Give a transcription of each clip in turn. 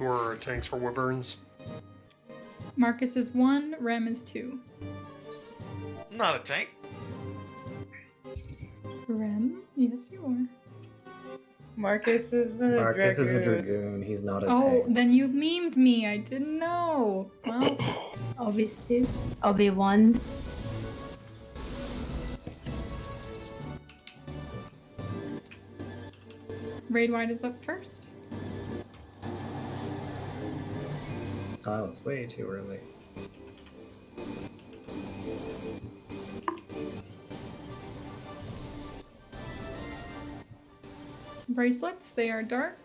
Who are tanks for wyverns? Marcus is 1, Rem is 2. I'm not a tank. Rem? Yes, you are. Marcus is a dragoon. He's not a Oh, tank. then you memed me. I didn't know. Well, I'll be 2. I'll be 1. Raid Wide is up first. Oh, it's way too early. Bracelets, they are dark.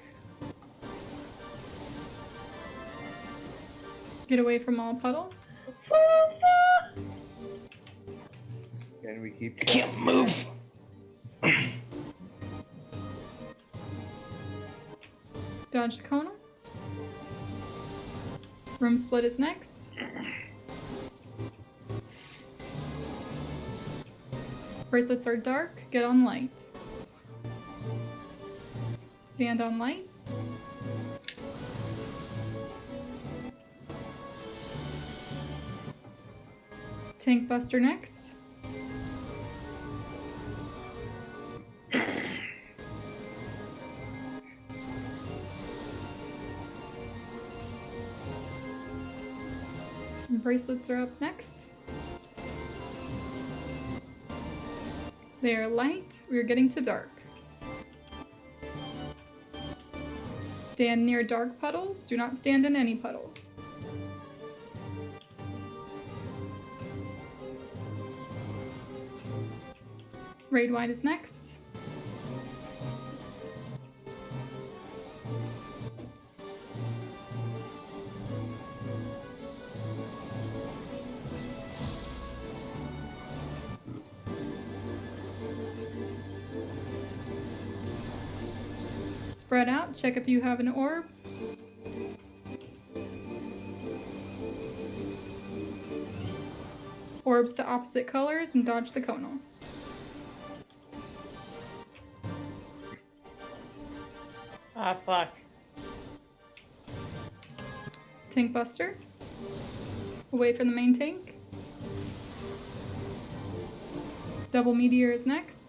Get away from all puddles. And we keep. I can't move. Dodge the Conal. Room split is next. Bracelets are dark. Get on light. Stand on light. Tank Buster next. Bracelets are up next. They are light. We are getting to dark. Stand near dark puddles. Do not stand in any puddles. Raid Wide is next. Spread out, check if you have an orb. Orbs to opposite colors and dodge the conal. Ah, fuck. Tank Buster. Away from the main tank. Double Meteor is next.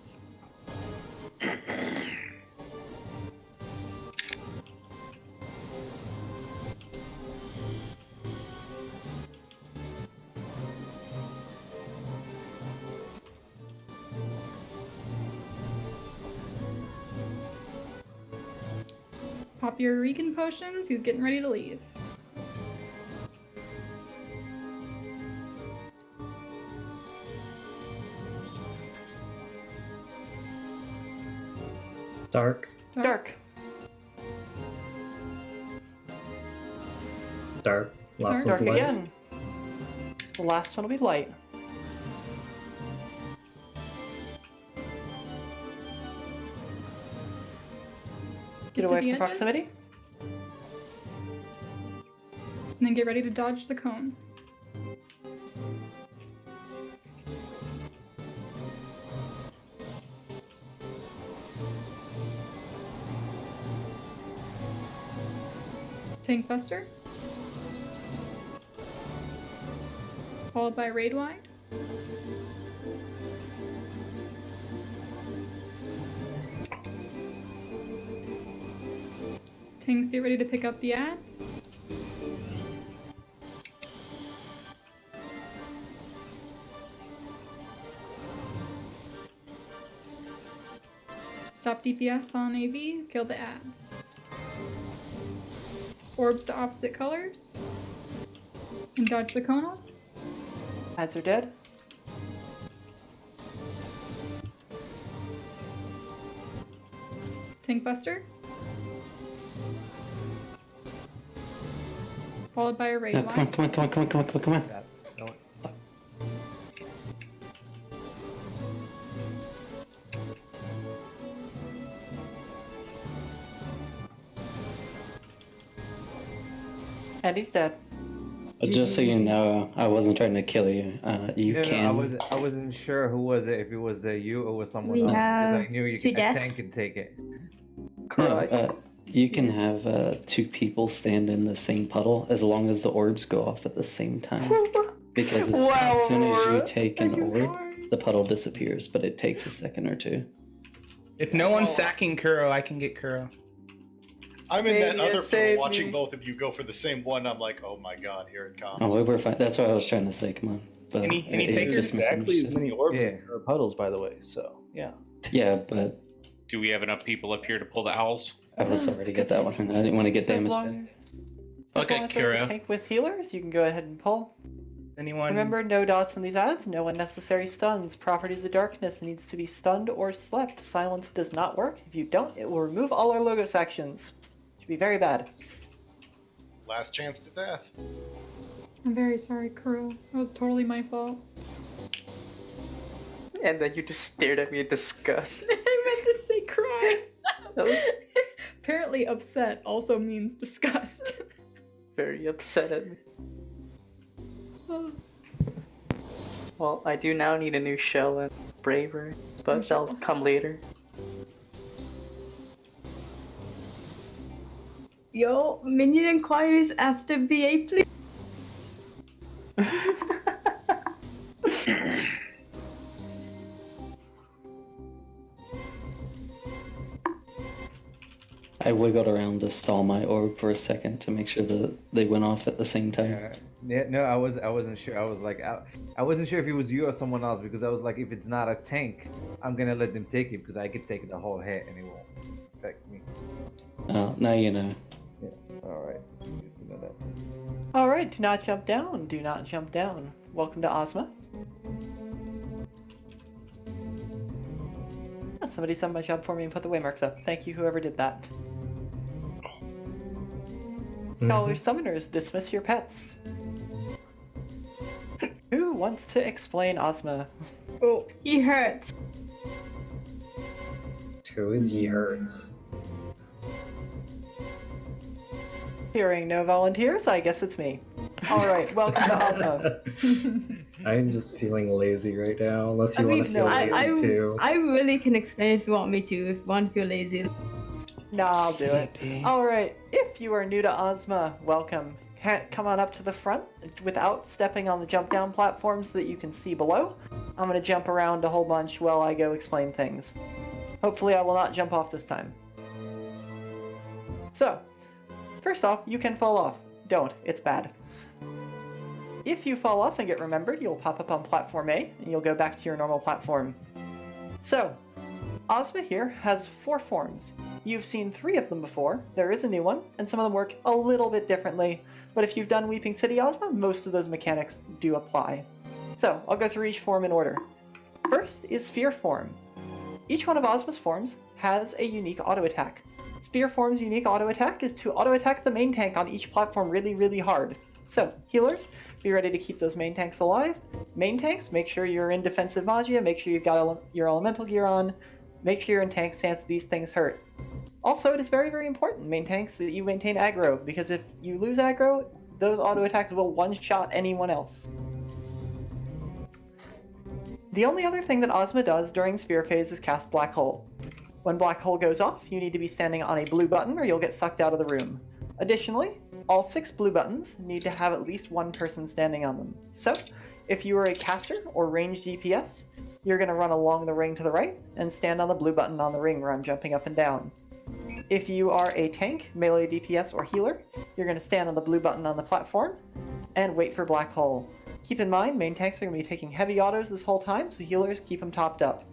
Pop your Regan potions, he's getting ready to leave. Dark. Dark. Dark. Last Dark one's light. Again. The last one will be light. Get to away the from edges. proximity. And then get ready to dodge the cone. Tank Buster. Followed by Raid Wide. Tanks, get ready to pick up the ads. Stop DPS on AV, kill the ads. Orbs to opposite colors. And dodge the conal. Ads are dead. Tank Buster. Followed by a Raid No, Wide. come on. And he's dead. Just so you know, I wasn't trying to kill you. You No, can. I wasn't sure who was it. If it was you or was someone We else. have Because I knew 2 a deaths. tank could take it. No, You can have 2 people stand in the same puddle as long as the orbs go off at the same time. Because as soon as you take an orb, the puddle disappears, but it takes a second or 2. If no one's Well, sacking Kuro, I can get Kuro. I'm in that Save me, other save pool watching me. both of you go for the same one. I'm like, oh my god, here it comes. Oh, we're fine. That's what I was trying to say. Come on. But Any it takers? just exactly as misunderstood. many orbs Yeah. as there are puddles, by the way. So yeah. Yeah, but Do we have enough people up here to pull the owls? I was already get that one, and I didn't want to get As damaged. long, Look as long at as there's a Kira. tank with healers, you can go ahead and pull. Anyone? Remember, no dots in these ads, no unnecessary stuns. Properties of darkness needs to be stunned or slept. Silence does not work. If you don't, it will remove all our logo sections. Should be very bad. Last chance to death. I'm very sorry, Kuro. It was totally my fault. And then you just stared at me in disgust. I meant to say cry. That was Apparently, upset also means disgust. very upset at me. Well, I do now need a new shell and bravery, but that'll come later. Yo, minion inquiries after BA, please. I wiggled around to stall my orb for a second to make sure that they went off at the same time. Yeah, no, I wasn't sure. I was like, I wasn't sure if it was you or someone else because I was like, if it's not a tank, I'm gonna let them take it because I could take the whole hit and it won't affect me. Now you know. All right, good to know that. Alright, do not jump down. Do not jump down. Welcome to Ozma. Ah, somebody summed my job for me and put the waymarks up. Thank you, whoever did that. All your summoners, dismiss your pets. Who wants to explain Ozma? Oh, he hurts. Who is ye hurts? Hearing no volunteers, I guess it's me. Alright, welcome to Ozma. I'm just feeling lazy right now, unless I you want mean, to feel I lazy too. I really can explain if you want me to. If you want to feel lazy. Nah, I'll do it. Alright, if you are new to Ozma, welcome. Come on up to the front without stepping on the jump down platforms that you can see below. I'm gonna jump around a whole bunch while I go explain things. Hopefully I will not jump off this time. So, first off, you can fall off. Don't, it's bad. If you fall off and get remembered, you'll pop up on platform A, and you'll go back to your normal platform. So, Ozma here has 4 forms. You've seen 3 of them before, there is a new one, and some of them work a little bit differently, but if you've done Weeping City Ozma, most of those mechanics do apply. So, I'll go through each form in order. First is Sphere form. Each one of Ozma's forms has a unique auto attack. Sphere form's unique auto attack is to auto attack the main tank on each platform really, really hard. So, healers, be ready to keep those main tanks alive. Main tanks, make sure you're in defensive magia, make sure you've got your elemental gear on, make sure you're in tank stance, these things hurt. Also, it is very, very important, main tanks, that you maintain aggro, because if you lose aggro, those auto attacks will one-shot anyone else. The only other thing that Ozma does during Sphere phase is cast Black Hole. When Black Hole goes off, you need to be standing on a blue button or you'll get sucked out of the room. Additionally, all 6 blue buttons need to have at least 1 person standing on them. So, if you are a caster or ranged DPS, you're going to run along the ring to the right and stand on the blue button on the ring where I'm jumping up and down. If you are a tank, melee DPS, or healer, you're going to stand on the blue button on the platform and wait for Black Hole. Keep in mind, main tanks are going to be taking heavy autos this whole time, so healers keep them topped up.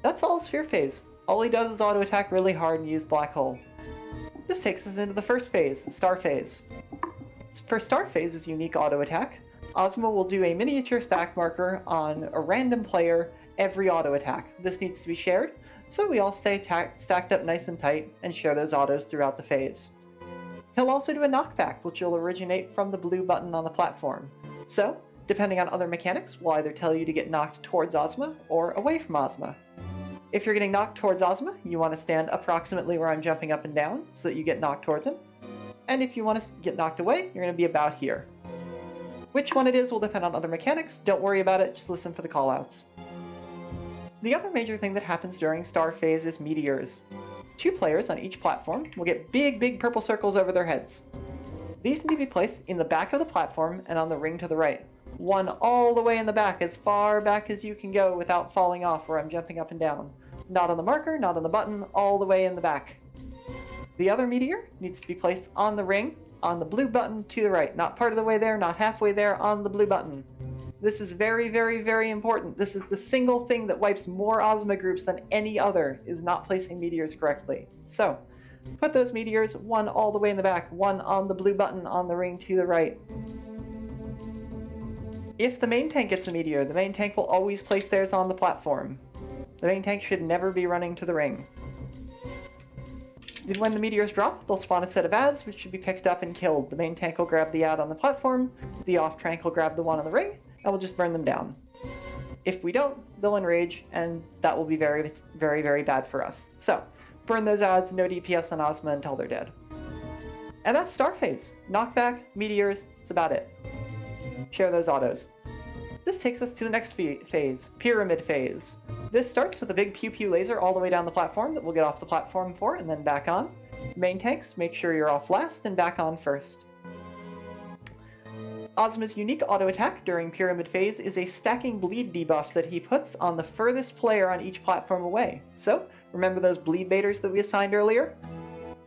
That's all Sphere phase. All he does is auto attack really hard and use Black Hole. This takes us into the first phase, Star phase. For Star phase's unique auto attack, Ozma will do a miniature stack marker on a random player every auto attack. This needs to be shared, so we all stay stacked up nice and tight and share those autos throughout the phase. He'll also do a knockback, which will originate from the blue button on the platform. So, depending on other mechanics, we'll either tell you to get knocked towards Ozma or away from Ozma. If you're getting knocked towards Ozma, you want to stand approximately where I'm jumping up and down so that you get knocked towards him. And if you want to get knocked away, you're going to be about here. Which one it is will depend on other mechanics. Don't worry about it, just listen for the callouts. The other major thing that happens during Star phase is meteors. 2 players on each platform will get big purple circles over their heads. These need to be placed in the back of the platform and on the ring to the right. One all the way in the back, as far back as you can go without falling off where I'm jumping up and down. Not on the marker, not on the button, all the way in the back. The other meteor needs to be placed on the ring, on the blue button to the right. Not part of the way there, not halfway there, on the blue button. This is very important. This is the single thing that wipes more Ozma groups than any other, is not placing meteors correctly. So, put those meteors, one all the way in the back, one on the blue button on the ring to the right. If the main tank gets a meteor, the main tank will always place theirs on the platform. The main tank should never be running to the ring. When the meteors drop, they'll spawn a set of ads, which should be picked up and killed. The main tank will grab the ad on the platform, the off tank will grab the one on the ring, and we'll just burn them down. If we don't, they'll enrage, and that will be very bad for us. So, burn those ads, no DPS on Ozma until they're dead. And that's Star Phase. Knockback, meteors, that's about it. Share those autos. This takes us to the next phase, Pyramid Phase. This starts with a big pew-pew laser all the way down the platform that we'll get off the platform for and then back on. Main tanks, make sure you're off last and back on first. Ozma's unique auto attack during Pyramid Phase is a stacking bleed debuff that he puts on the furthest player on each platform away. So, remember those bleed baiters that we assigned earlier?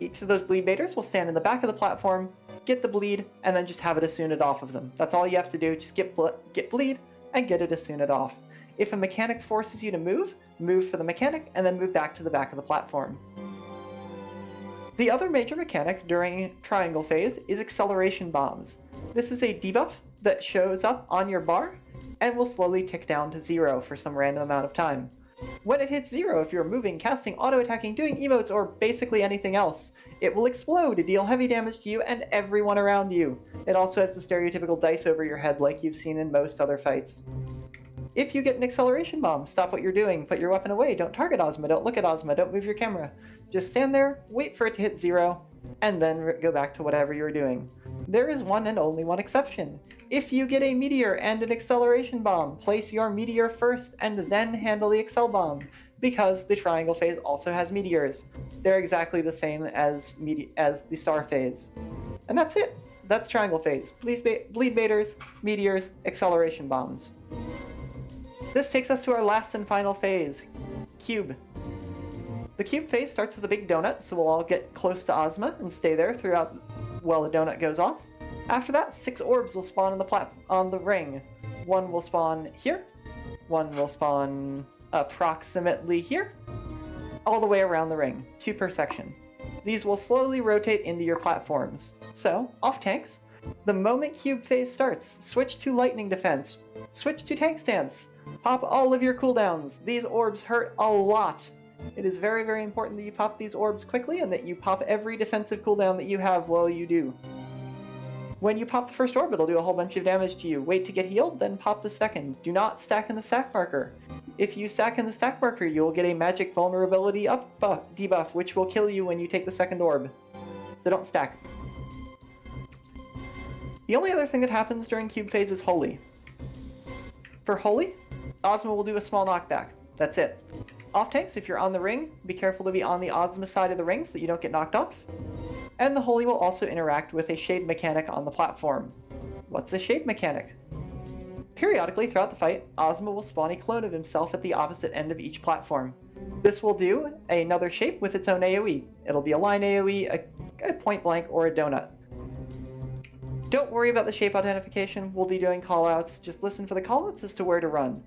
Each of those bleed baiters will stand in the back of the platform, get the bleed, and then just have it Assuned off of them. That's all you have to do, just get bleed and get it Assuned off. If a mechanic forces you to move, move for the mechanic and then move back to the back of the platform. The other major mechanic during Triangle Phase is Acceleration Bombs. This is a debuff that shows up on your bar and will slowly tick down to 0 for some random amount of time. When it hits 0, if you're moving, casting, auto-attacking, doing emotes, or basically anything else, it will explode to deal heavy damage to you and everyone around you. It also has the stereotypical dice over your head like you've seen in most other fights. If you get an acceleration bomb, stop what you're doing, put your weapon away, don't target Ozma, don't look at Ozma, don't move your camera. Just stand there, wait for it to hit 0, and then go back to whatever you're doing. There is one and only one exception. If you get a meteor and an acceleration bomb, place your meteor first and then handle the accel bomb, because the Triangle Phase also has meteors. They're exactly the same as the Star Phase. And that's it. That's Triangle Phase. Bleed baiters, meteors, acceleration bombs. This takes us to our last and final phase, Cube. The Cube phase starts with a big donut, so we'll all get close to Ozma and stay there throughout while the donut goes off. After that, 6 orbs will spawn on the ring. One will spawn here, one will spawn approximately here, all the way around the ring, 2 per section. These will slowly rotate into your platforms. So, off tanks, the moment Cube phase starts, switch to lightning defense, switch to tank stance, pop all of your cooldowns. These orbs hurt a lot. It is very important that you pop these orbs quickly and that you pop every defensive cooldown that you have while you do. When you pop the first orb, it'll do a whole bunch of damage to you. Wait to get healed, then pop the second. Do not stack in the stack marker. If you stack in the stack marker, you will get a magic vulnerability debuff, which will kill you when you take the second orb. So don't stack. The only other thing that happens during Cube phase is Holy. For Holy, Ozma will do a small knockback. That's it. Off tanks, if you're on the ring, be careful to be on the Ozma side of the ring so that you don't get knocked off. And the Holy will also interact with a shade mechanic on the platform. What's a shade mechanic? Periodically throughout the fight, Ozma will spawn a clone of himself at the opposite end of each platform. This will do another shape with its own AoE. It'll be a line AoE, a point blank, or a donut. Don't worry about the shape identification, we'll be doing callouts, just listen for the callouts as to where to run.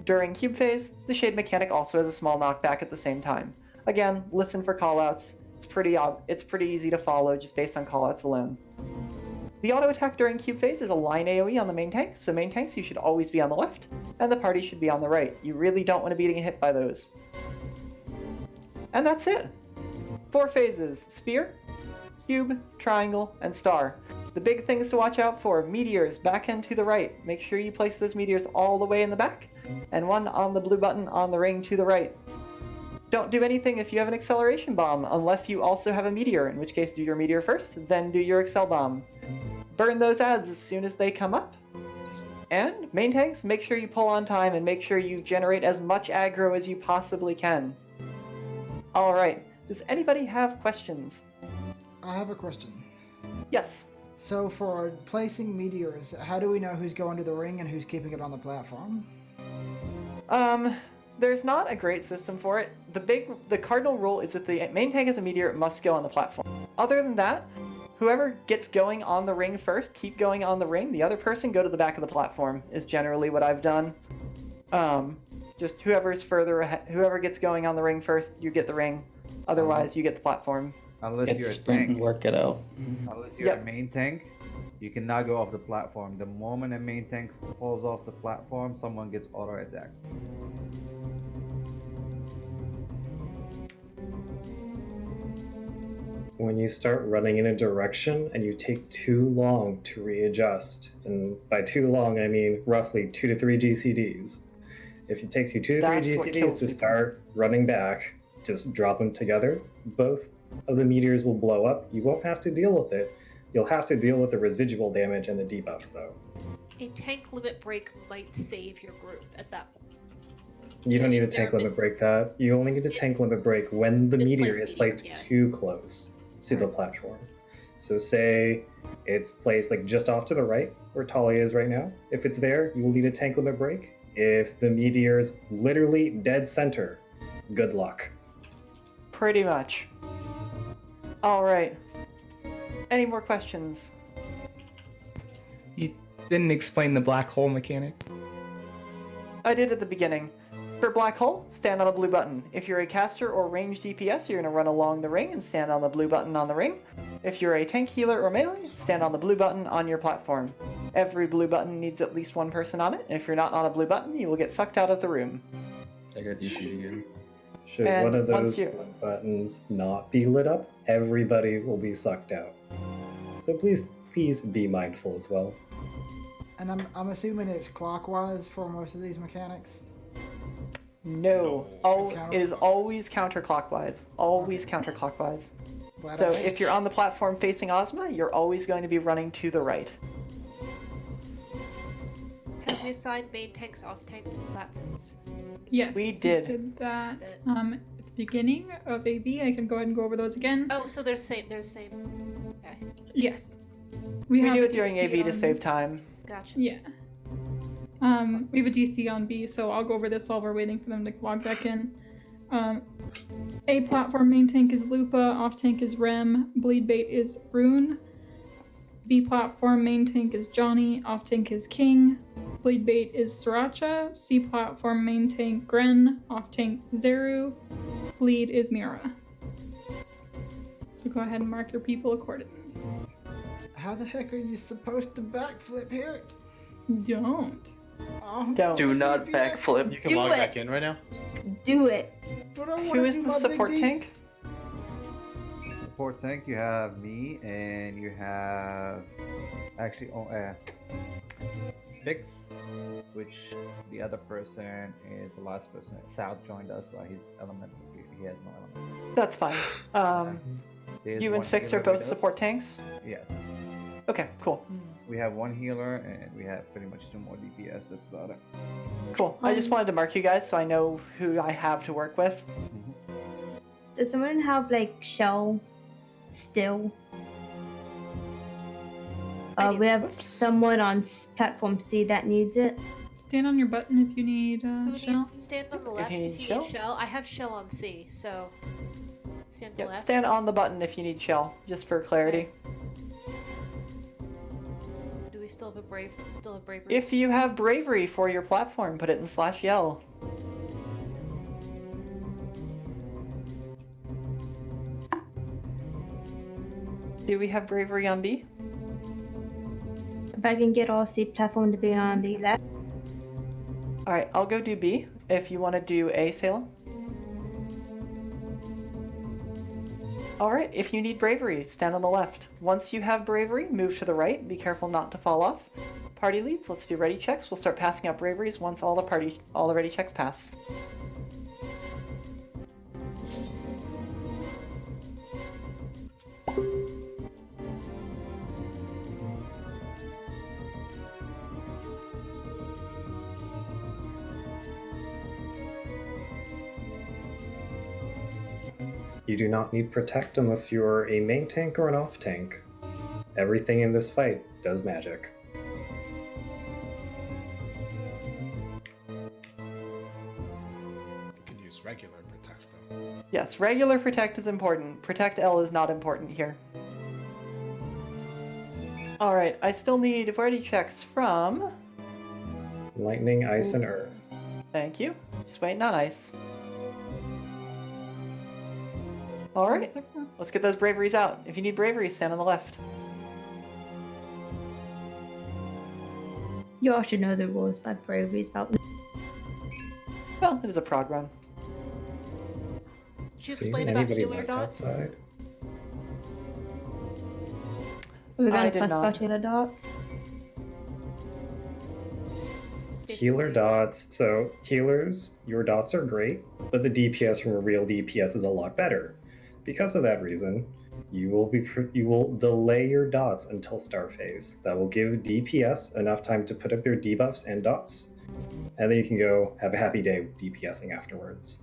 During Cube phase, the shade mechanic also has a small knockback at the same time. Again, listen for callouts, it's pretty easy to follow just based on callouts alone. The auto attack during Cube phase is a line AoE on the main tank, so main tanks you should always be on the left, and the party should be on the right. You really don't want to be getting hit by those. And that's it! 4 phases, Sphere, Cube, Triangle, and Star. The big things to watch out for, meteors, back end to the right. Make sure you place those meteors all the way in the back, and one on the blue button on the ring to the right. Don't do anything if you have an acceleration bomb, unless you also have a meteor, in which case do your meteor first, then do your accel bomb. Burn those ads as soon as they come up. And, main tanks, make sure you pull on time and make sure you generate as much aggro as you possibly can. Alright, Does anybody have questions? I have a question. Yes. So for placing meteors, how do we know who's going to the ring and who's keeping it on the platform? There's not a great system for it. The cardinal rule is if the main tank is a meteor, it must go on the platform. Other than that, whoever gets going on the ring first, keep going on the ring. The other person go to the back of the platform is generally what I've done. Just whoever's further ahead, whoever gets going on the ring first, you get the ring. Otherwise, you get the platform. Unless you're a sprint and tank. work it out. Unless you're a main tank, you cannot go off the platform. The moment a main tank falls off the platform, someone gets auto attacked. When you start running in a direction and you take too long to readjust, and by too long I mean roughly 2 to 3 GCDs. If it takes you 2 to 3 That's what GCDs kills to people. start running back, just drop them together. Both of the meteors will blow up. You won't have to deal with it. You'll have to deal with the residual damage and the debuff, though. A tank limit break might save your group at that point. You don't need a There tank are limit break that. You only need a tank limit break when the meteor is placed yeah. too close to the platform. So say it's placed like just off to the right, where Talia is right now. If it's there, you will need a tank limit break. If the meteor's literally dead center, good luck. Pretty much. Alright. Any more questions? You didn't explain the black hole mechanic. I did at the beginning. For black hole, stand on a blue button. If you're a caster or ranged DPS, you're going to run along the ring and stand on the blue button on the ring. If you're a tank healer or melee, stand on the blue button on your platform. Every blue button needs at least one person on it, and if you're not on a blue button, you will get sucked out of the room. I got DC'd again. Should And one of once those you- buttons not be lit up, everybody will be sucked out. So please be mindful as well. And I'm assuming it's clockwise for most of these mechanics. No. It's It is always counterclockwise. Always counterclockwise. Glad So I- if you're on the platform facing Ozma, you're always going to be running to the right. Have we assigned main tanks off tank platforms? Yes, We did. that at the beginning of AB. I can go ahead and go over those again. Oh, so they're same. They're same. Okay, Yes. We have do a it during DC AV to on- save time. gotcha. Yeah. We have a DC on B, so I'll go over this while we're waiting for them to log back in. A platform main tank is Lupa, off tank is Rem, bleed bait is Rune. B platform main tank is Johnny, off tank is King. Bleed bait is Sriracha. C platform main tank Gren, off tank Zeru. Bleed is Mira. So go ahead and mark your people accordingly. How the heck are you supposed to backflip here? Don't. Oh, Don't. Do not creepy. backflip. You can Do log it. back in right now. Do it. But I Who wanna is do the my big support deeds. tank? Support tank, you have me, and you have actually Ffxiv, which the other person is the last person. South joined us, but his element he has no element. That's fine. There's You and one Ffxiv healer are both with us. support tanks? Yes. Okay, cool. We have one healer, and we have pretty much 2 more DPS. That's about it. Cool. I just wanted to mark you guys so I know who I have to work with. Does someone have like shell still? We have someone on platform C that needs it. Stand on your button if you need Who shell. needs to stand on the left you if need you shell? need shell? I have shell on C, so stand on the Yep, left. stand on the button if you need shell, just for clarity. Do we still have bravery? If you have bravery for your platform, put it in /yell. Do we have bravery on B? If I can get all C platform to be on the left. Alright, I'll go do B if you want to do A, Salem. Alright, if you need bravery, stand on the left. Once you have bravery, move to the right. Be careful not to fall off. Party leads, let's do ready checks. We'll start passing out braveries once all the ready checks pass. You do not need Protect unless you're a main tank or an off tank. Everything in this fight does magic. You can use regular protect though. Yes, regular Protect is important. Protect L is not important here. Alright, I still need ready checks from... Lightning, Ice, and Earth. Thank you. Just waiting on Ice. Alright, let's get those braveries out. If you need bravery, stand on the left. You all should know the rules by braveries about. Well, it is a prog run. Did you See, explain about anybody healer left dots? outside? We're I gonna did fuss not. about healer dots. Healer dots. So, healers, your dots are great, but the DPS from a real DPS is a lot better. Because of that reason, you will delay your dots until star phase. That will give DPS enough time to put up their debuffs and dots. And then you can go have a happy day with DPSing afterwards.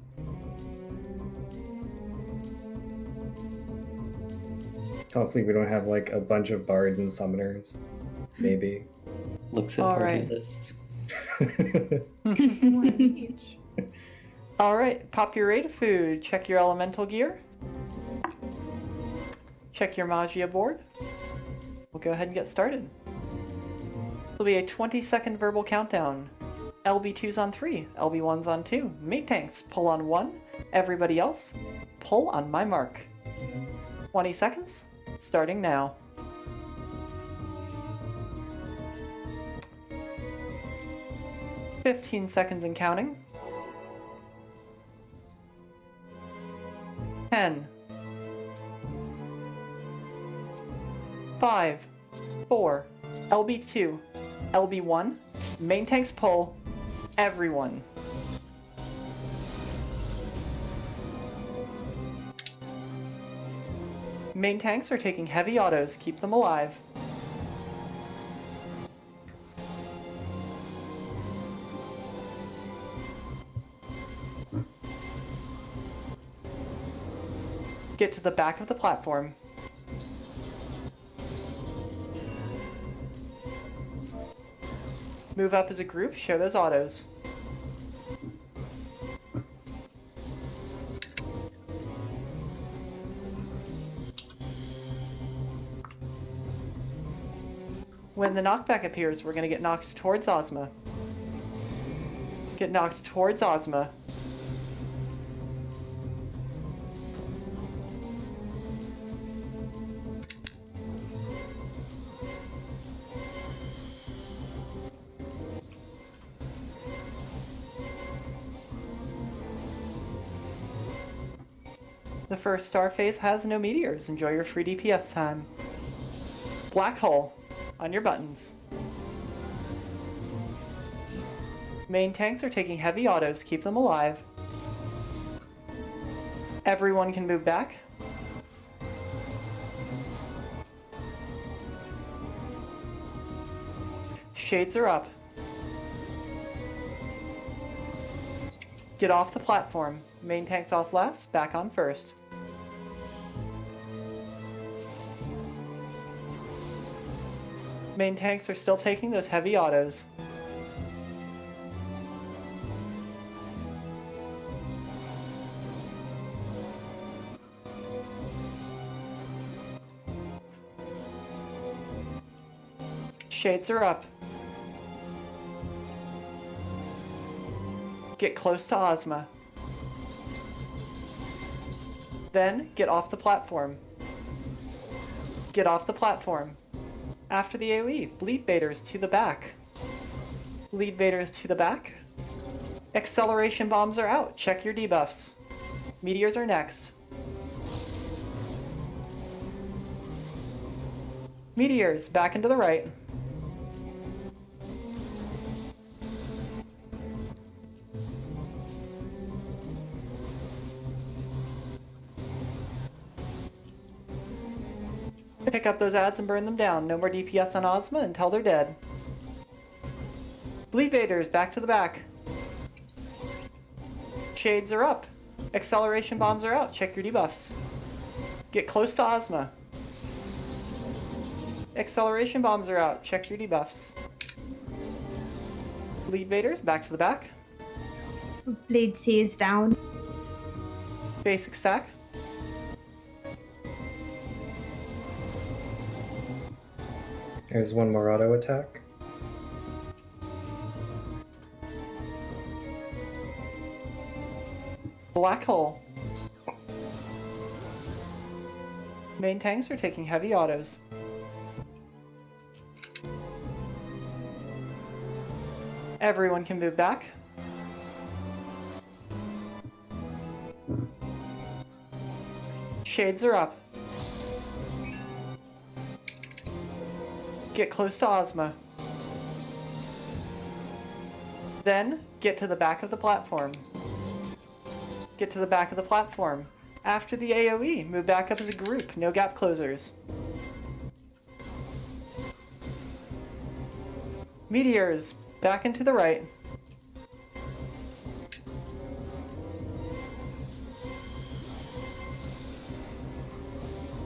Hopefully we don't have like a bunch of bards and summoners. Maybe. Looks at All party right. lists. One each. Alright, pop your raid food. Check your elemental gear. Check your Magia board. We'll go ahead and get started. It'll be a 20-second verbal countdown. LB2's on 3, LB1's on 2. Mate tanks, pull on 1. Everybody else, pull on my mark. 20 seconds, starting now. "15 seconds and counting. 10. 5, 4, LB2, LB1, main tanks pull, everyone. Main tanks are taking heavy autos, keep them alive. Get to the back of the platform. Move up as a group, show those autos. When the knockback appears, we're going to get knocked towards Ozma. Get knocked towards Ozma. The first star phase has no meteors. Enjoy your free DPS time. Black hole on your buttons. Main tanks are taking heavy autos. Keep them alive. Everyone can move back. Shades are up. Get off the platform. Main tanks off last, back on first. Main tanks are still taking those heavy autos. Shades are up. Get close to Ozma. Then, get off the platform. Get off the platform. After the AoE, bleed baiters to the back. Bleed baiters to the back. Acceleration bombs are out. Check your debuffs. Meteors are next. Meteors, back and to the right. Pick up those ads and burn them down. No more DPS on Ozma until they're dead. Bleed baiters, back to the back. Shades are up. Acceleration bombs are out. Check your debuffs. Get close to Ozma. Acceleration bombs are out. Check your debuffs. Lead Vaders, back to the back. Bleed C is down. Basic stack. There's one more auto attack. Black hole. Main tanks are taking heavy autos. Everyone can move back. Shades are up. Get close to Ozma. Then, get to the back of the platform. Get to the back of the platform. After the AoE, move back up as a group. No gap closers. Meteors, back and to the right.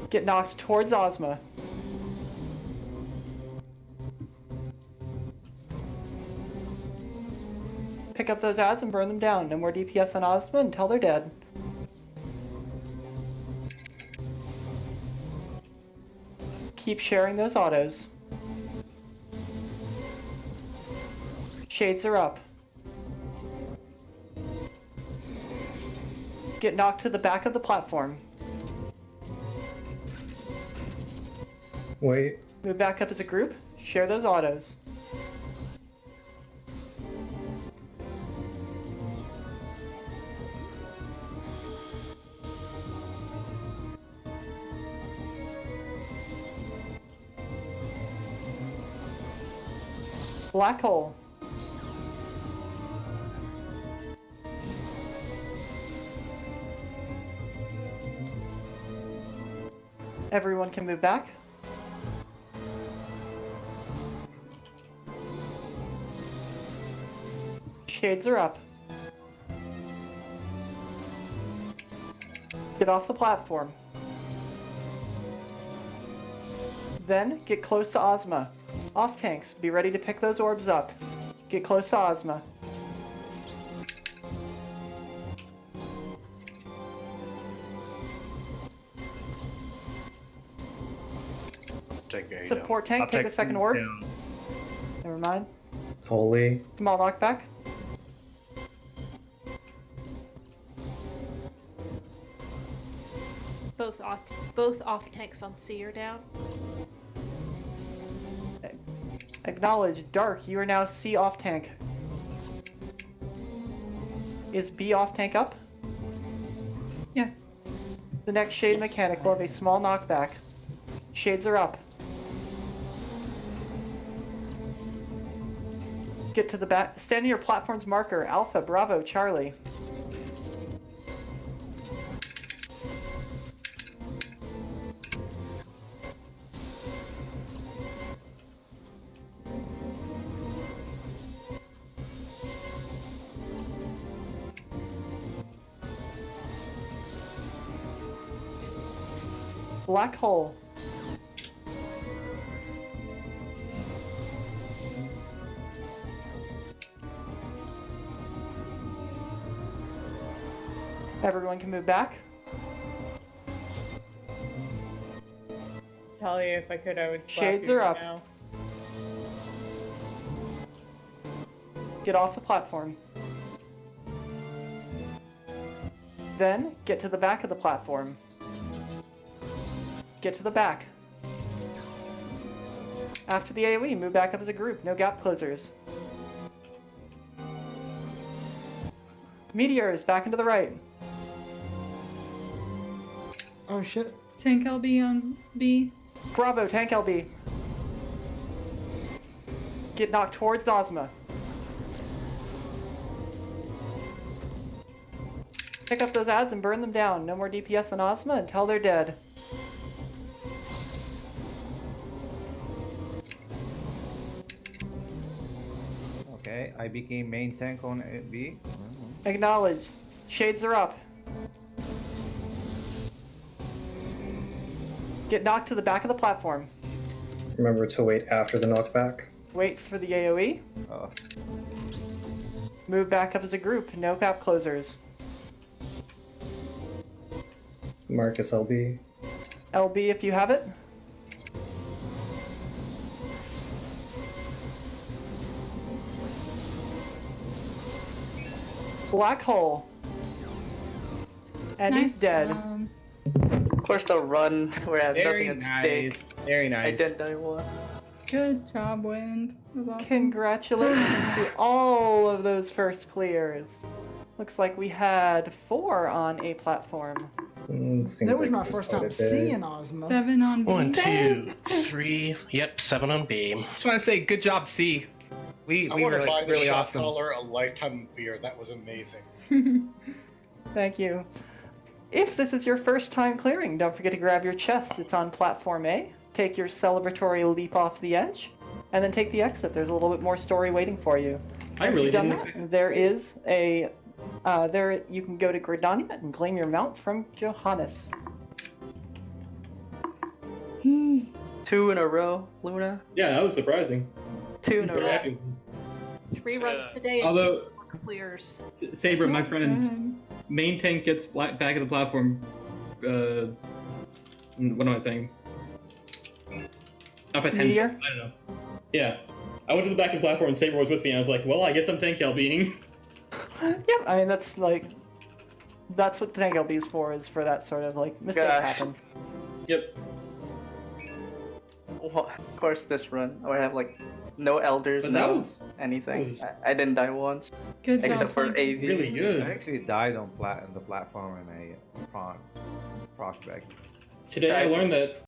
Get knocked towards Ozma. Pick up those ads and burn them down. No more DPS on Ozma until they're dead. Keep sharing those autos. Shades are up. Get knocked to the back of the platform. Wait. Move back up as a group. Share those autos. Black hole. Everyone can move back. Shades are up. Get off the platform. Then, get close to Ozma. Off tanks, be ready to pick those orbs up. Get close to Ozma. Take a Support tank, take a second orb. Never mind. Holy. Small knockback. Both off tanks on C are down. Acknowledge. Dark, you are now C off tank. Is B off tank up? Yes. The next Shade mechanic will have a small knockback. Shades are up. Get to the back. Stand near your platform's marker. Alpha, Bravo, Charlie. Black hole. Everyone can move back. Talia, if I could, I would slap Shades you are right up. now. Get off the platform. Then, get to the back of the platform. Get to the back. After the AoE, move back up as a group. No gap closers. Meteors, back into the right. Oh shit. Tank LB on B. Bravo, tank LB. Get knocked towards Ozma. Pick up those ads and burn them down. No more DPS on Ozma until they're dead. Okay, I became main tank on B. Acknowledged. Shades are up. Get knocked to the back of the platform. Remember to wait after the knockback. Wait for the AoE. Oh. Move back up as a group. No gap closers. Marcus LB. LB if you have it. Black hole. And he's dead. Of course, the run where I have Very nothing at nice. stake. Very I nice. didn't die one. Good job, Wind. That was awesome. Congratulations to all of those first clears. Looks like we had 4 on A platform. Seems That was like my there's first quite time a bit. seeing Ozma. 7 on B. 1, 2, 3. Yep, 7 on B. Just want to say, good job, C. We I were want to buy like the really shot awesome. caller a lifetime beer. That was amazing. Thank you. If this is your first time clearing, don't forget to grab your chest. It's on platform A. Take your celebratory leap off the edge, and then take the exit. There's a little bit more story waiting for you. Once you've done that, there is a you can go to Gridania and claim your mount from Johannes. 2 in a row, Luna. Yeah, that was surprising. 2 in a Very row. happy. 3 runs today and Although 4 clears. Saber, my friend, main tank gets back of the platform. What am I saying? Up at 10. Meteor? I don't know. Yeah, I went to the back of the platform and Saber was with me. And I was like, well, I guess I'm tank LBing. Yep, I mean that's what the tank LB is for that sort of like mistakes Gosh. happen. Yep. Well, of course, this run where I have like no elders, But that no was anything. I didn't die once, Good job. except for Wind. AV. really good. I actually died on the platform in a prospect. Today I learned that